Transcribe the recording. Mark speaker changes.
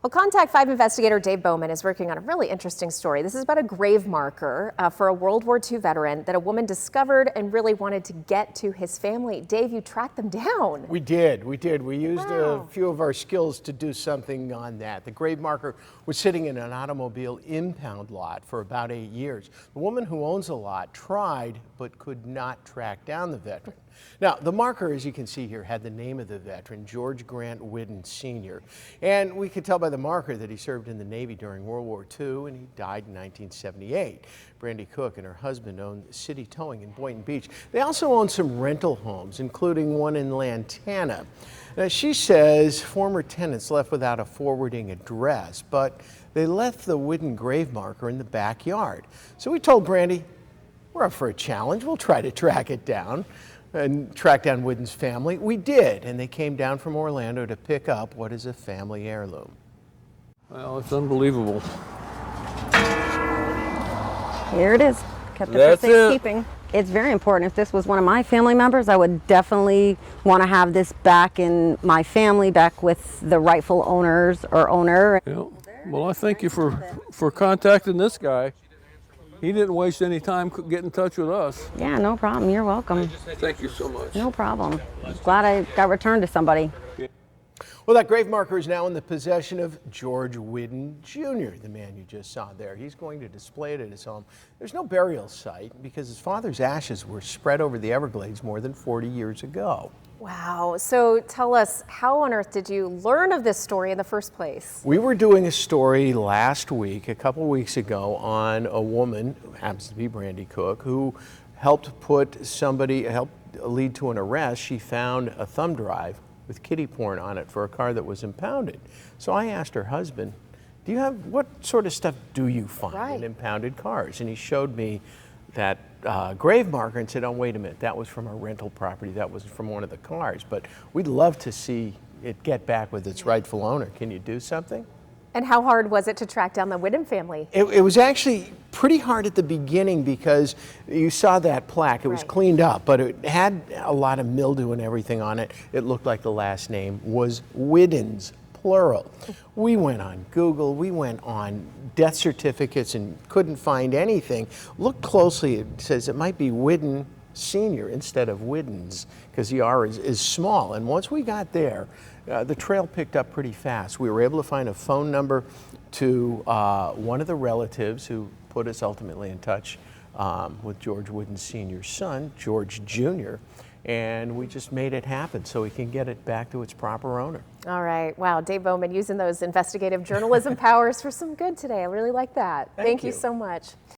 Speaker 1: Well, Contact 5 investigator Dave Bowman is working on a really interesting story. This is about a grave marker for a World War II veteran that a woman discovered and really wanted to get to his family. Dave, you tracked them down.
Speaker 2: We did. We used a few of our skills to do something on that. The grave marker was sitting in an automobile impound lot for about 8 years. The woman who owns the lot tried but could not track down the veteran. Now, the marker, as you can see here, had the name of the veteran, George Grant Whiddon Sr. And we could tell by the marker that he served in the Navy during World War II and he died in 1978. Brandy Cook and her husband owned City Towing in Boynton Beach. They also owned some rental homes, including one in Lantana. Now, she says former tenants left without a forwarding address, but they left the Whiddon grave marker in the backyard. So we told Brandy, we're up for a challenge. We'll try to track it down and track down Whiddon's family. We did, and they came down from Orlando to pick up what is a family heirloom.
Speaker 3: Well, it's unbelievable.
Speaker 4: Here it is. Kept it for safekeeping. It's very important. If this was one of my family members, I would definitely want to have this back in my family, back with the rightful owners or owner.
Speaker 3: Yeah. Well, I thank you for contacting this guy. He didn't waste any time getting in touch with us.
Speaker 4: Yeah, no problem. You're welcome.
Speaker 3: Thank you so much.
Speaker 4: No problem. Glad I got returned to somebody.
Speaker 2: Well, that grave marker is now in the possession of George Whiddon Jr., the man you just saw there. He's going to display it at his home. There's no burial site because his father's ashes were spread over the Everglades more than 40 years ago.
Speaker 1: Wow. So tell us, how on earth did you learn of this story in the first place?
Speaker 2: We were doing a story last week, a couple weeks ago, on a woman, who happens to be Brandy Cook, who helped lead to an arrest. She found a thumb drive with kiddie porn on it for a car that was impounded. So I asked her husband, what sort of stuff do you find in impounded cars? And he showed me that grave marker and said, oh, wait a minute, that was from a rental property. That was from one of the cars. But we'd love to see it get back with its rightful owner. Can you do something?
Speaker 1: And how hard was it to track down the Whiddon family?
Speaker 2: It was actually pretty hard at the beginning because you saw that plaque. It was cleaned up, but it had a lot of mildew and everything on it. It looked like the last name was Whiddons, plural. We went on Google, we went on death certificates and couldn't find anything. Look closely, it says it might be Whiddon Sr. instead of Whiddons because the R is small. And once we got there, the trail picked up pretty fast. We were able to find a phone number to one of the relatives who put us ultimately in touch with George Whiddon Sr.'s son, George Jr., and we just made it happen so we can get it back to its proper owner.
Speaker 1: All right. Wow, Dave Bowman using those investigative journalism powers for some good today. I really like that. Thank you so much.